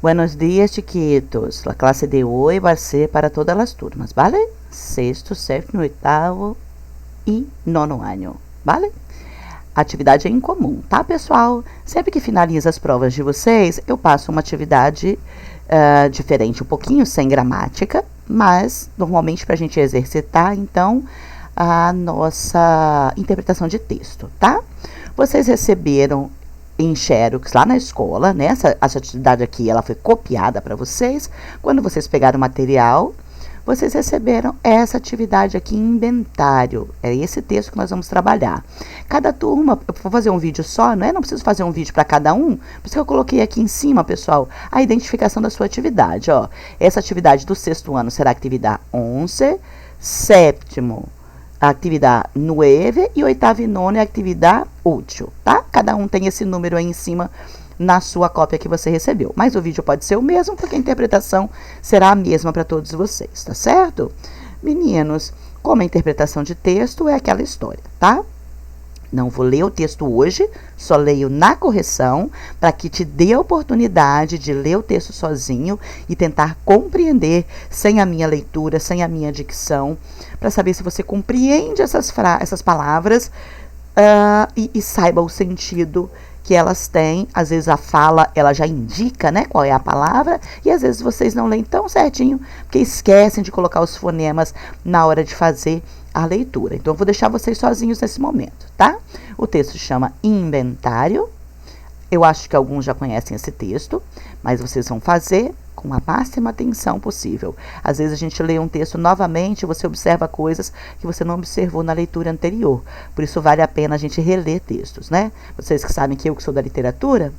Buenos dias, chiquitos. La clase de hoy va a ser para todas las turmas, ¿vale? Sexto, sétimo, oitavo e nono ano, ¿vale? A atividade é em comum, tá, pessoal? Sempre que finaliza as provas de vocês, eu passo uma atividade diferente, um pouquinho sem gramática, mas normalmente para a gente exercitar, então, a nossa interpretação de texto, tá? Vocês receberam em Xerox lá na escola, né? Essa atividade aqui, ela foi copiada para vocês. Quando vocês pegaram o material, vocês receberam essa atividade aqui em inventário. É esse texto que nós vamos trabalhar. Cada turma, eu vou fazer um vídeo só, né? Não preciso fazer um vídeo para cada um. Por isso que eu coloquei aqui em cima, pessoal, a identificação da sua atividade, ó. Essa atividade do sexto ano será a atividade 11, sétimo, a atividade 9 e oitavo e nono é a atividade 8, tá? Cada um tem esse número aí em cima na sua cópia que você recebeu. Mas o vídeo pode ser o mesmo, porque a interpretação será a mesma para todos vocês, tá certo? Meninos, como a interpretação de texto é aquela história, tá? Não vou ler o texto hoje, só leio na correção, para que te dê a oportunidade de ler o texto sozinho e tentar compreender sem a minha leitura, sem a minha dicção, para saber se você compreende essas palavras e saiba o sentido que elas têm. Às vezes a fala, ela já indica, né, qual é a palavra, e às vezes vocês não leem tão certinho, porque esquecem de colocar os fonemas na hora de fazer a leitura. Então, eu vou deixar vocês sozinhos nesse momento, tá? O texto chama Inventário. Eu acho que alguns já conhecem esse texto, mas vocês vão fazer com a máxima atenção possível. Às vezes a gente lê um texto novamente e você observa coisas que você não observou na leitura anterior. Por isso vale a pena a gente reler textos, né? Vocês que sabem que eu que sou da literatura,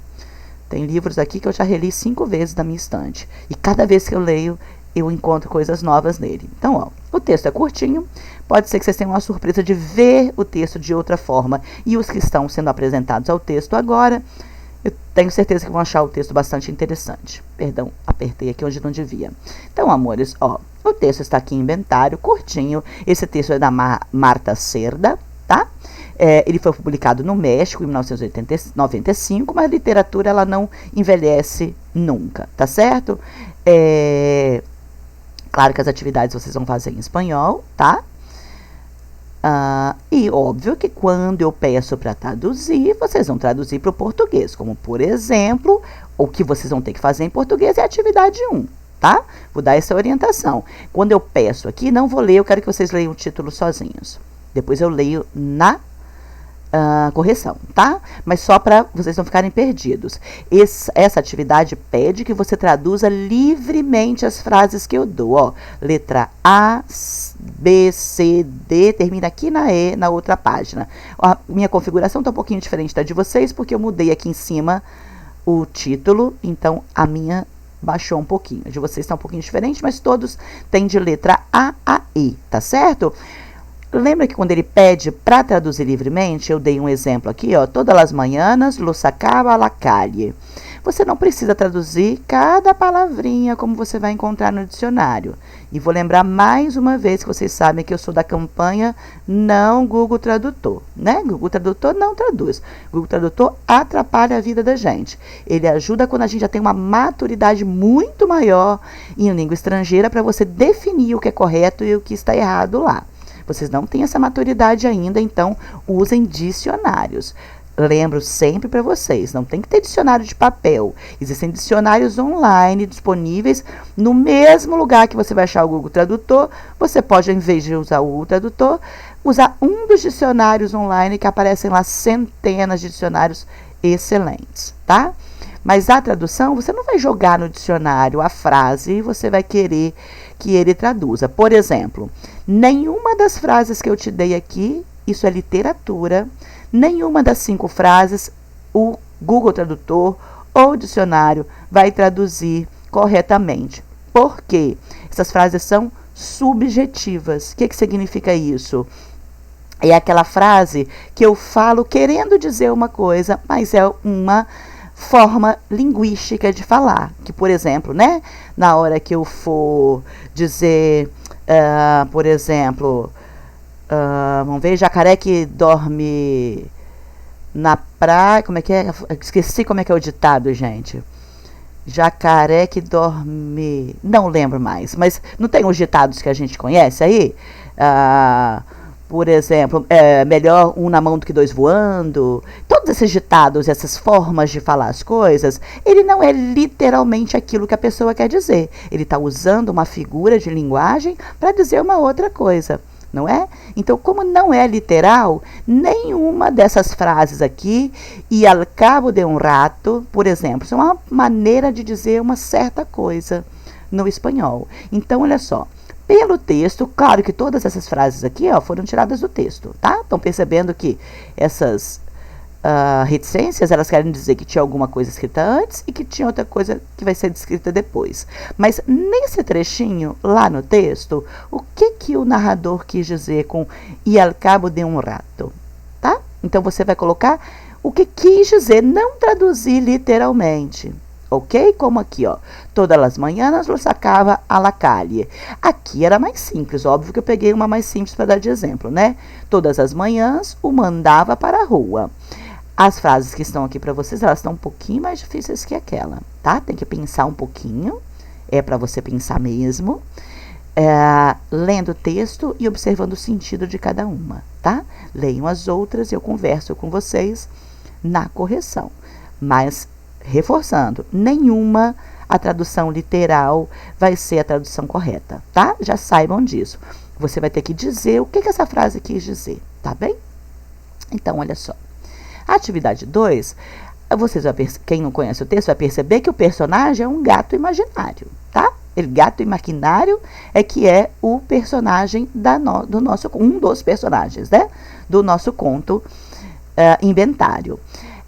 tem livros aqui que eu já reli 5 vezes na minha estante. E cada vez que eu leio, eu encontro coisas novas nele. Então, ó, o texto é curtinho, pode ser que vocês tenham uma surpresa de ver o texto de outra forma. E os que estão sendo apresentados ao texto agora, eu tenho certeza que vão achar o texto bastante interessante. Perdão, apertei aqui onde não devia. Então, amores, ó, o texto está aqui em inventário, curtinho. Esse texto é da Marta Cerda, tá? Ele foi publicado no México em 1995, mas a literatura ela não envelhece nunca, tá certo? Claro que as atividades vocês vão fazer em espanhol, tá? E óbvio que quando eu peço para traduzir, vocês vão traduzir para o português. Como, por exemplo, o que vocês vão ter que fazer em português é a atividade 1, tá? Vou dar essa orientação. Quando eu peço aqui, não vou ler, eu quero que vocês leiam o título sozinhos. Depois eu leio na correção, tá? Mas só para vocês não ficarem perdidos. Essa atividade pede que você traduza livremente as frases que eu dou, ó. Letra A, B, C, D, termina aqui na E, na outra página. A minha configuração tá um pouquinho diferente da de vocês, porque eu mudei aqui em cima o título, então a minha baixou um pouquinho. A de vocês está um pouquinho diferente, mas todos têm de letra A a E, tá certo? Lembra que quando ele pede para traduzir livremente, eu dei um exemplo aqui, ó. Todas as manhãs, lo sacaba a la calle. Você não precisa traduzir cada palavrinha como você vai encontrar no dicionário. E vou lembrar mais uma vez que vocês sabem que eu sou da campanha não Google Tradutor, né? Google Tradutor não traduz. Google Tradutor atrapalha a vida da gente. Ele ajuda quando a gente já tem uma maturidade muito maior em língua estrangeira para você definir o que é correto e o que está errado lá. Vocês não têm essa maturidade ainda, então usem dicionários. Lembro sempre para vocês, não tem que ter dicionário de papel. Existem dicionários online disponíveis no mesmo lugar que você vai achar o Google Tradutor. Você pode, em vez de usar o Google Tradutor, usar um dos dicionários online que aparecem lá centenas de dicionários excelentes, tá? Mas a tradução, você não vai jogar no dicionário a frase e você vai querer que ele traduza. Por exemplo, nenhuma das frases que eu te dei aqui, isso é literatura, nenhuma das 5 frases o Google Tradutor ou o dicionário vai traduzir corretamente. Por quê? Essas frases são subjetivas. O que significa isso? É aquela frase que eu falo querendo dizer uma coisa, mas é uma forma linguística de falar. Que, por exemplo, né, na hora que eu for dizer, por exemplo, vamos ver, jacaré que dorme na praia, como é que é? Esqueci como é que é o ditado, gente. Jacaré que dorme. Não lembro mais, mas não tem os ditados que a gente conhece aí? Por exemplo, melhor um na mão do que dois voando. Todos esses ditados, essas formas de falar as coisas, ele não é literalmente aquilo que a pessoa quer dizer. Ele está usando uma figura de linguagem para dizer uma outra coisa, não é? Então, como não é literal, nenhuma dessas frases aqui, e al cabo de um rato, por exemplo, são uma maneira de dizer uma certa coisa no espanhol. Então, olha só. Pelo texto, claro que todas essas frases aqui foram tiradas do texto, tá? Estão percebendo que essas reticências, elas querem dizer que tinha alguma coisa escrita antes e que tinha outra coisa que vai ser descrita depois. Mas nesse trechinho, lá no texto, o que o narrador quis dizer com "e al cabo de um rato", tá? Então você vai colocar o que quis dizer, não traduzir literalmente. Ok? Como aqui, ó. Todas as manhãs lo sacava a la calle. Aqui era mais simples, óbvio que eu peguei uma mais simples para dar de exemplo, né? Todas as manhãs o mandava para a rua. As frases que estão aqui para vocês, elas estão um pouquinho mais difíceis que aquela, tá? Tem que pensar um pouquinho, é para você pensar mesmo, lendo o texto e observando o sentido de cada uma, tá? Leiam as outras e eu converso com vocês na correção. Mas reforçando, nenhuma a tradução literal vai ser a tradução correta, tá? Já saibam disso. Você vai ter que dizer o que essa frase quis dizer, tá bem? Então, olha só. A atividade 2, quem não conhece o texto vai perceber que o personagem é um gato imaginário, tá? Ele, gato imaginário é que é o personagem do nosso, um dos personagens, né? Do nosso conto inventário.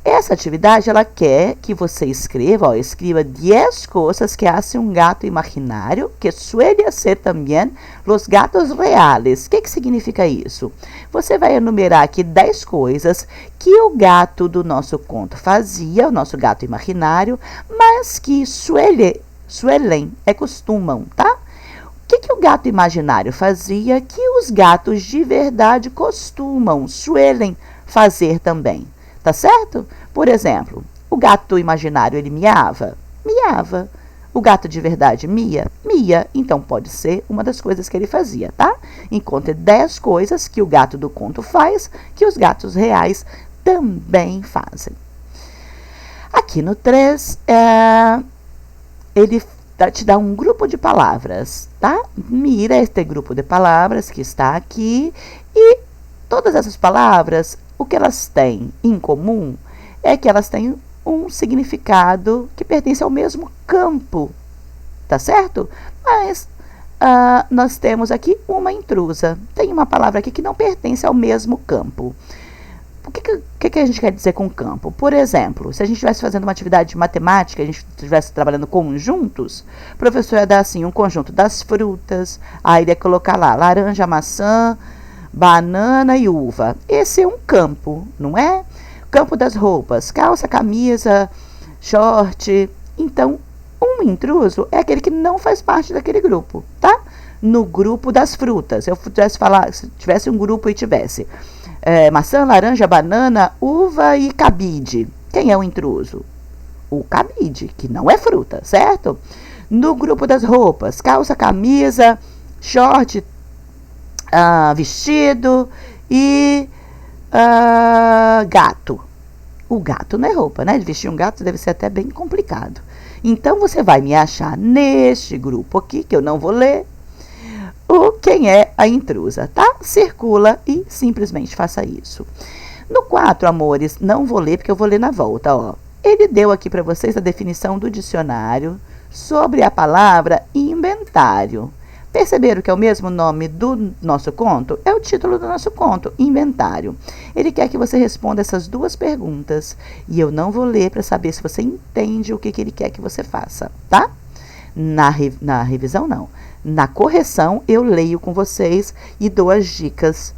Essa atividade, ela quer que você escreva 10 coisas que hace um gato imaginário, que suele ser também os gatos reales. O que significa isso? Você vai enumerar aqui 10 coisas que o gato do nosso conto fazia, o nosso gato imaginário, mas que suelen, costumam, tá? O que o gato imaginário fazia que os gatos de verdade costumam, suelen fazer também? Tá certo? Por exemplo, o gato imaginário, ele miava? Miava. O gato de verdade mia? Mia. Então, pode ser uma das coisas que ele fazia, tá? Encontre 10 coisas que o gato do conto faz, que os gatos reais também fazem. Aqui no 3, ele te dá um grupo de palavras, tá? Mira este grupo de palavras que está aqui e todas essas palavras, o que elas têm em comum é que elas têm um significado que pertence ao mesmo campo, tá certo? Mas nós temos aqui uma intrusa. Tem uma palavra aqui que não pertence ao mesmo campo. O que a gente quer dizer com campo? Por exemplo, se a gente estivesse fazendo uma atividade de matemática, a gente estivesse trabalhando conjuntos, o professor ia dar assim, um conjunto das frutas, aí ele ia colocar lá laranja, maçã, banana e uva. Esse é um campo, não é? Campo das roupas, calça, camisa, short. Então, um intruso é aquele que não faz parte daquele grupo, tá? No grupo das frutas, se tivesse um grupo e tivesse maçã, laranja, banana, uva e cabide. Quem é o intruso? O cabide, que não é fruta, certo? No grupo das roupas, calça, camisa, short, vestido e gato. O gato não é roupa, né? De vestir um gato deve ser até bem complicado. Então, você vai me achar neste grupo aqui, que eu não vou ler, quem é a intrusa, tá? Circula e simplesmente faça isso. No 4, amores, não vou ler porque eu vou ler na volta, ó. Ele deu aqui para vocês a definição do dicionário sobre a palavra inventário. Perceberam que é o mesmo nome do nosso conto? É o título do nosso conto, Inventário. Ele quer que você responda essas 2 perguntas. E eu não vou ler para saber se você entende o que ele quer que você faça, tá? Na revisão, não. Na correção, eu leio com vocês e dou as dicas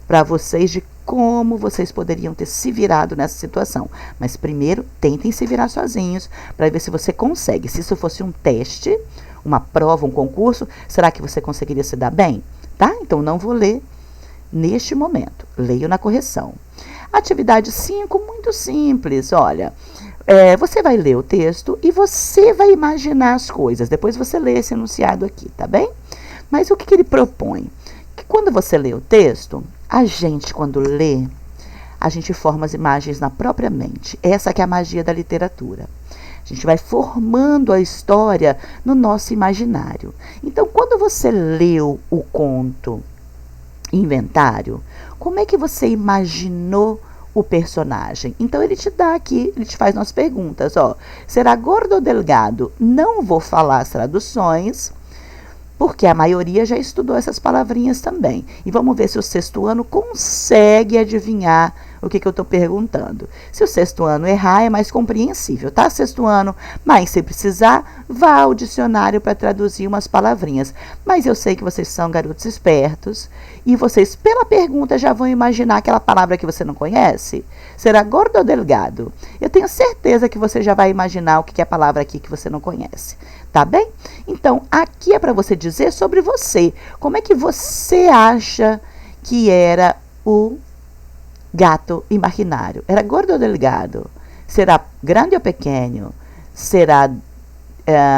para vocês de como vocês poderiam ter se virado nessa situação. Mas primeiro, tentem se virar sozinhos para ver se você consegue. Se isso fosse um teste, uma prova, um concurso, será que você conseguiria se dar bem? Tá? Então, não vou ler neste momento. Leio na correção. Atividade 5, muito simples. Olha, Você vai ler o texto e você vai imaginar as coisas. Depois você lê esse enunciado aqui, tá bem? Mas o que ele propõe? Que quando você lê o texto, a gente, quando lê, a gente forma as imagens na própria mente. Essa que é a magia da literatura. A gente vai formando a história no nosso imaginário. Então, quando você leu o conto Inventário, como é que você imaginou o personagem? Então, ele te dá aqui, ele te faz umas perguntas. Será gordo ou delgado? Não vou falar as traduções, porque a maioria já estudou essas palavrinhas também. E vamos ver se o sexto ano consegue adivinhar o que eu estou perguntando. Se o sexto ano errar, é mais compreensível, tá, sexto ano? Mas se precisar, vá ao dicionário para traduzir umas palavrinhas. Mas eu sei que vocês são garotos espertos e vocês, pela pergunta, já vão imaginar aquela palavra que você não conhece. Será gordo ou delgado? Eu tenho certeza que você já vai imaginar o que é a palavra aqui que você não conhece. Tá bem? Então, aqui é para você dizer sobre você. Como é que você acha que era o gato imaginário? Era gordo ou delgado? Será grande ou pequeno? Será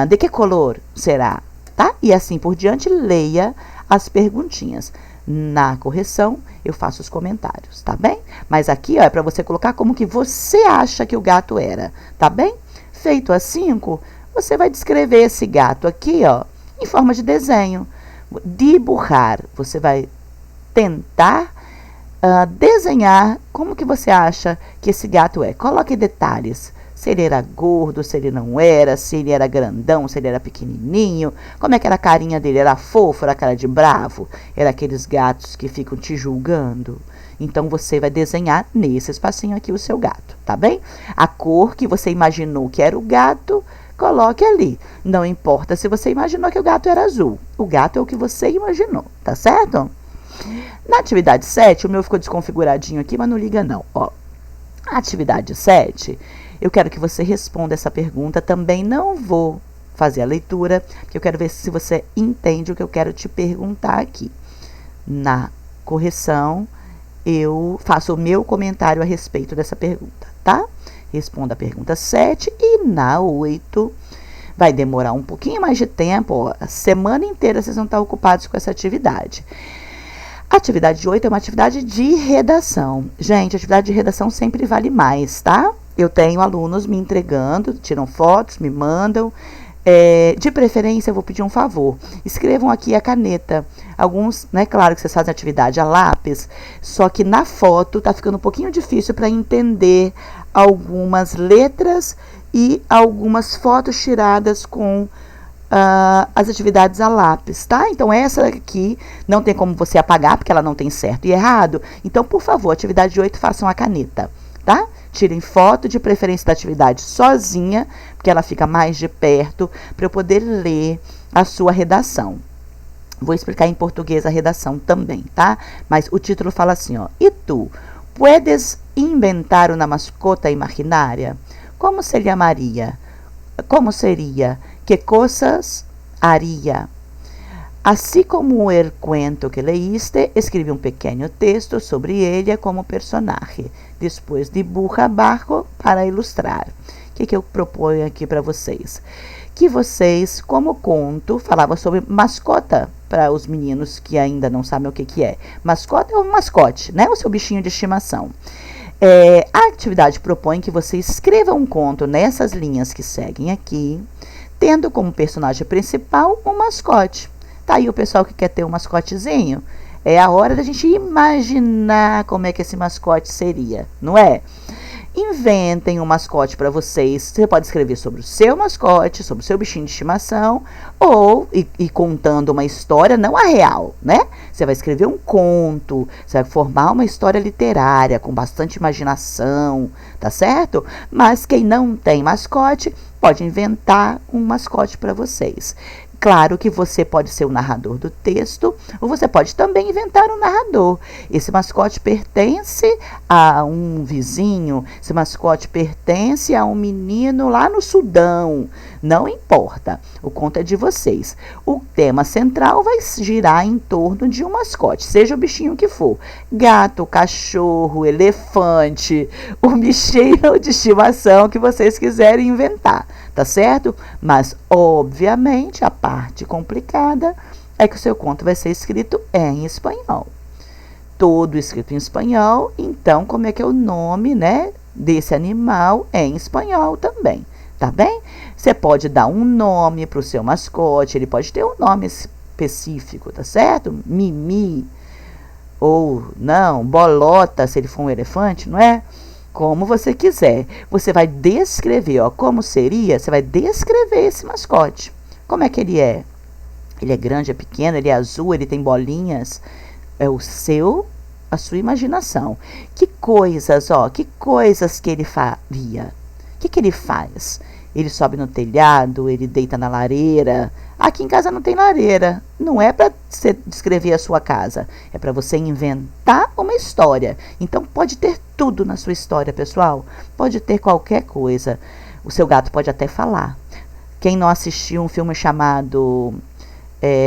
de que color será? Tá? E assim por diante, leia as perguntinhas. Na correção, eu faço os comentários, tá bem? Mas aqui é para você colocar como que você acha que o gato era, tá bem? Feito as 5, você vai descrever esse gato aqui, em forma de desenho. Dibujar, você vai tentar desenhar como que você acha que esse gato é. Coloque detalhes. Se ele era gordo, se ele não era, se ele era grandão, se ele era pequenininho, como é que era a carinha dele, era fofo, era cara de bravo, era aqueles gatos que ficam te julgando. Então, você vai desenhar nesse espacinho aqui o seu gato, tá bem? A cor que você imaginou que era o gato, coloque ali. Não importa se você imaginou que o gato era azul. O gato é o que você imaginou, tá certo? Na atividade 7, o meu ficou desconfiguradinho aqui, mas não liga não. A atividade 7, eu quero que você responda essa pergunta. Também não vou fazer a leitura, porque eu quero ver se você entende o que eu quero te perguntar aqui. Na correção, eu faço o meu comentário a respeito dessa pergunta, tá? Responda a pergunta 7 e na 8 vai demorar um pouquinho mais de tempo, a semana inteira vocês vão estar ocupados com essa atividade. A atividade 8 é uma atividade de redação. Gente, a atividade de redação sempre vale mais, tá? Eu tenho alunos me entregando, tiram fotos, me mandam. De preferência, eu vou pedir um favor. Escrevam aqui a caneta. Alguns, né, claro que vocês fazem atividade a lápis, só que na foto tá ficando um pouquinho difícil para entender algumas letras e algumas fotos tiradas com as atividades a lápis, tá? Então, essa aqui não tem como você apagar, porque ela não tem certo e errado. Então, por favor, atividade 8, façam a caneta, tá? Tirem foto, de preferência da atividade sozinha, porque ela fica mais de perto, para eu poder ler a sua redação. Vou explicar em português a redação também, tá? Mas o título fala assim, E tu, puedes inventar uma mascota imaginária? Como se chamaria? Como seria? Que coisas haria? Assim como o cuento que leíste, escreve um pequeno texto sobre ele como personagem. Depois dibuja abaixo para ilustrar. O que eu proponho aqui para vocês? Que vocês, como conto, falava sobre mascota para os meninos que ainda não sabem o que é. Mascota é um mascote, né? O seu bichinho de estimação. A atividade propõe que você escreva um conto nessas linhas que seguem aqui, tendo como personagem principal um mascote. Tá aí o pessoal que quer ter um mascotezinho? É a hora da gente imaginar como é que esse mascote seria, não é? Inventem um mascote para vocês. Você pode escrever sobre o seu mascote, sobre o seu bichinho de estimação, ou e contando uma história, não a real, né? Você vai escrever um conto, você vai formar uma história literária com bastante imaginação, tá certo? Mas quem não tem mascote, pode inventar um mascote para vocês. Claro que você pode ser o narrador do texto, ou você pode também inventar um narrador. Esse mascote pertence a um vizinho, esse mascote pertence a um menino lá no Sudão. Não importa, o conto é de vocês. O tema central vai girar em torno de um mascote, seja o bichinho que for. Gato, cachorro, elefante, o bichinho de estimação que vocês quiserem inventar, tá certo? Mas, obviamente, a parte complicada é que o seu conto vai ser escrito em espanhol. Todo escrito em espanhol, então como é que é o nome, né, desse animal em espanhol também, tá bem? Você pode dar um nome para o seu mascote, ele pode ter um nome específico, tá certo? Mimi, ou não, Bolota, se ele for um elefante, não é? Como você quiser. Você vai descrever, ó, como seria, você vai descrever esse mascote. Como é que ele é? Ele é grande, é pequeno, ele é azul, ele tem bolinhas. É a sua imaginação. Que coisas que ele faria? O que ele faz? Ele sobe no telhado, ele deita na lareira. Aqui em casa não tem lareira. Não é para você descrever a sua casa. É para você inventar uma história. Então pode ter tudo na sua história, pessoal. Pode ter qualquer coisa. O seu gato pode até falar. Quem não assistiu um filme chamado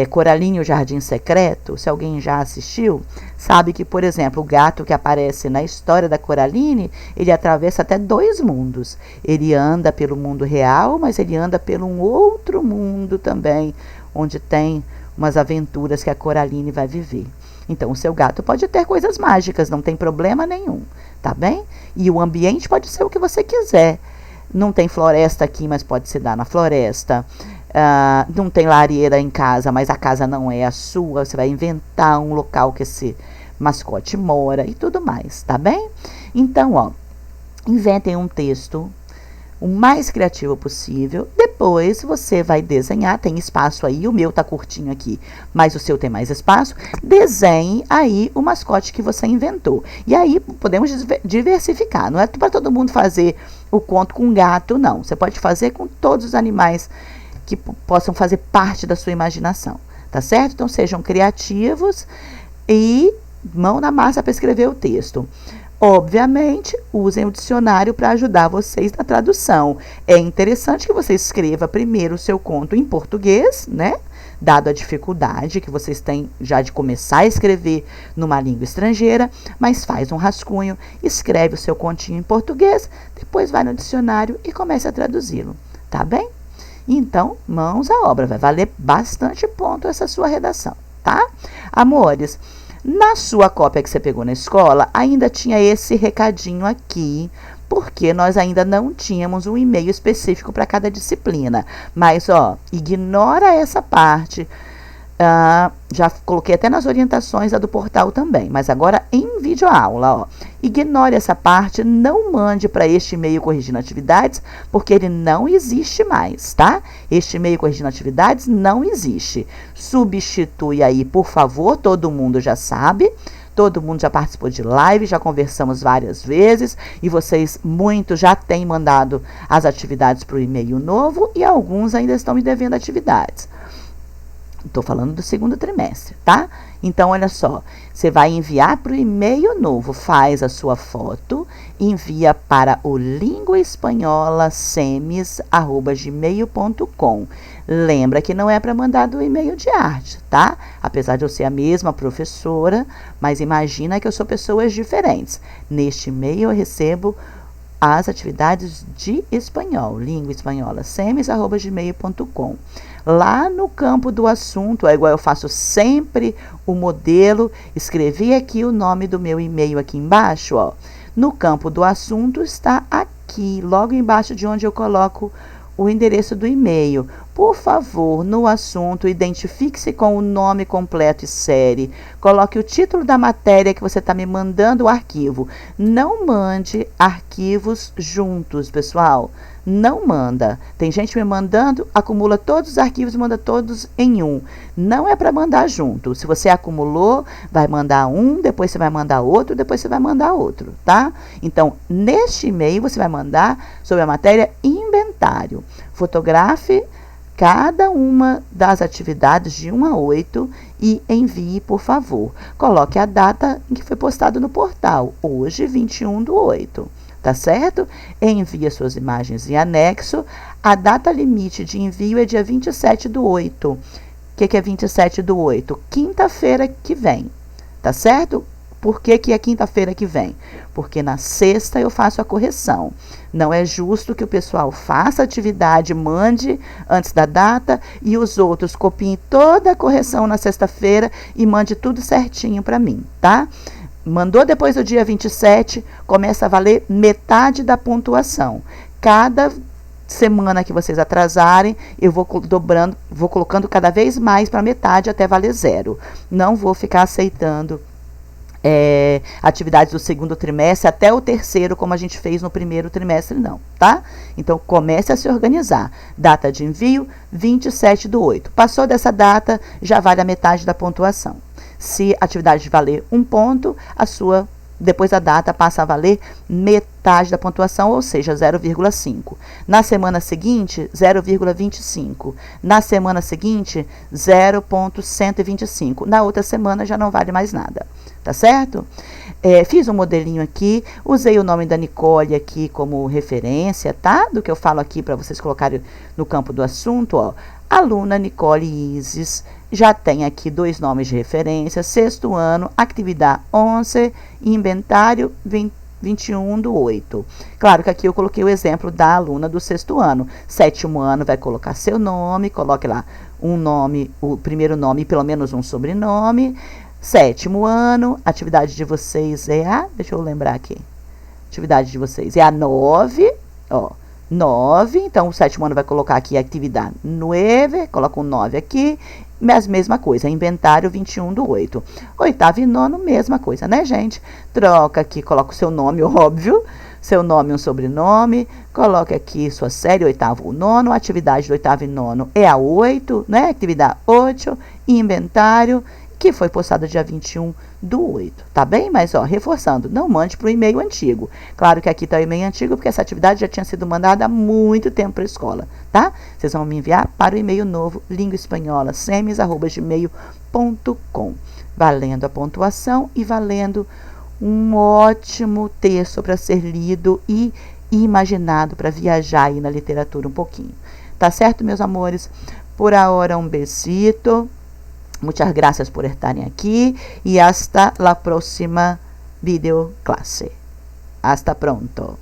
Coraline e o Jardim Secreto, se alguém já assistiu, sabe que, por exemplo, o gato que aparece na história da Coraline, ele atravessa até 2 mundos. Ele anda pelo mundo real, mas ele anda pelo um outro mundo também, onde tem umas aventuras que a Coraline vai viver. Então, o seu gato pode ter coisas mágicas, não tem problema nenhum, tá bem? E o ambiente pode ser o que você quiser. Não tem floresta aqui, mas pode se dar na floresta. Não tem lareira em casa, mas a casa não é a sua. Você vai inventar um local que esse mascote mora e tudo mais, tá bem? Então, ó, inventem um texto o mais criativo possível. Depois você vai desenhar, tem espaço aí, o meu tá curtinho aqui, mas o seu tem mais espaço. Desenhe aí o mascote que você inventou. E aí podemos diversificar, não é para todo mundo fazer o conto com gato, não. Você pode fazer com todos os animais que possam fazer parte da sua imaginação, tá certo? Então sejam criativos e mão na massa para escrever o texto. Obviamente, usem o dicionário para ajudar vocês na tradução. É interessante que você escreva primeiro o seu conto em português, né? Dado a dificuldade que vocês têm já de começar a escrever numa língua estrangeira, mas faz um rascunho, escreve o seu continho em português, depois vai no dicionário e comece a traduzi-lo, tá bem? Então, mãos à obra, vai valer bastante ponto essa sua redação, tá? Amores, na sua cópia que você pegou na escola, ainda tinha esse recadinho aqui, porque nós ainda não tínhamos um e-mail específico para cada disciplina. Mas, ó, ignora essa parte. Já coloquei até nas orientações a do portal também, mas agora em videoaula, ó. Ignore essa parte, não mande para este e-mail corrigindo atividades, porque ele não existe mais, tá? Este e-mail corrigindo atividades não existe. Substitui aí, por favor, todo mundo já sabe. Todo mundo já participou de live, já conversamos várias vezes e vocês, muitos, já têm mandado as atividades para o e-mail novo e alguns ainda estão me devendo atividades. Estou falando do segundo trimestre, tá? Então, olha só, você vai enviar para o e-mail novo, faz a sua foto, envia para o linguaespanholasemis@gmail.com. Lembra que não é para mandar do e-mail de arte, tá? Apesar de eu ser a mesma professora, mas imagina que eu sou pessoas diferentes. Neste e-mail eu recebo as atividades de espanhol, linguaespanholasemis@gmail.com. Lá no campo do assunto, é igual eu faço sempre o modelo, escrevi aqui o nome do meu e-mail aqui embaixo, ó. No campo do assunto está aqui, logo embaixo de onde eu coloco o endereço do e-mail. Por favor, no assunto, identifique-se com o nome completo e série. Coloque o título da matéria que você está me mandando o arquivo. Não mande arquivos juntos, pessoal. Não manda. Tem gente me mandando, acumula todos os arquivos e manda todos em um. Não é para mandar junto. Se você acumulou, vai mandar um, depois você vai mandar outro, depois você vai mandar outro, tá? Então, neste e-mail você vai mandar sobre a matéria inventário. Fotografe cada uma das atividades de 1 a 8 e envie, por favor. Coloque a data em que foi postado no portal, hoje, 21/8. Tá certo? Envie as suas imagens em anexo. A data limite de envio é dia 27/8. O que é 27/8? Quinta-feira que vem. Tá certo? Por que é quinta-feira que vem? Porque na sexta eu faço a correção. Não é justo que o pessoal faça a atividade, mande antes da data e os outros copiem toda a correção na sexta-feira e mande tudo certinho para mim, tá? Mandou depois do dia 27, começa a valer metade da pontuação. Cada semana que vocês atrasarem, eu vou dobrando, vou colocando cada vez mais para metade até valer 0. Não vou ficar aceitando atividades do segundo trimestre até o terceiro, como a gente fez no primeiro trimestre, não, tá? Então, comece a se organizar. Data de envio, 27/8. Passou dessa data, já vale a metade da pontuação. Se a atividade valer 1 ponto, depois da data passa a valer metade da pontuação, ou seja, 0,5. Na semana seguinte, 0,25. Na semana seguinte, 0,125. Na outra semana já não vale mais nada. Tá certo? Fiz um modelinho aqui, usei o nome da Nicole aqui como referência, tá? Do que eu falo aqui para vocês colocarem no campo do assunto, ó. Aluna Nicole Isis, já tem aqui 2 nomes de referência, 6º ano, atividade 11, inventário 21/8. Claro que aqui eu coloquei o exemplo da aluna do 6º ano. 7º ano vai colocar seu nome, coloque lá um nome, o primeiro nome e pelo menos um sobrenome. 7º ano, a atividade de vocês é a, deixa eu lembrar aqui, atividade de vocês é a 9, ó, 9, então o 7º ano vai colocar aqui a atividade 9, coloca um 9 aqui, mas mesma coisa, inventário 21/8. 8º e 9º, mesma coisa, né, gente? Troca aqui, coloca o seu nome, óbvio, seu nome e um sobrenome, coloca aqui sua série, 8º ou 9º, a atividade do 8º e 9º é a 8, né, atividade 8, inventário, que foi postada dia 21/8, tá bem? Mas, ó, reforçando, não mande para o e-mail antigo. Claro que aqui está o e-mail antigo, porque essa atividade já tinha sido mandada há muito tempo para a escola, tá? Vocês vão me enviar para o e-mail novo, linguaespanhola.semis@gmail.com, valendo a pontuação e valendo um ótimo texto para ser lido e imaginado para viajar aí na literatura um pouquinho. Tá certo, meus amores? Por agora, um besito. Muchas gracias por estarem aquí y hasta la próxima video clase. Hasta pronto.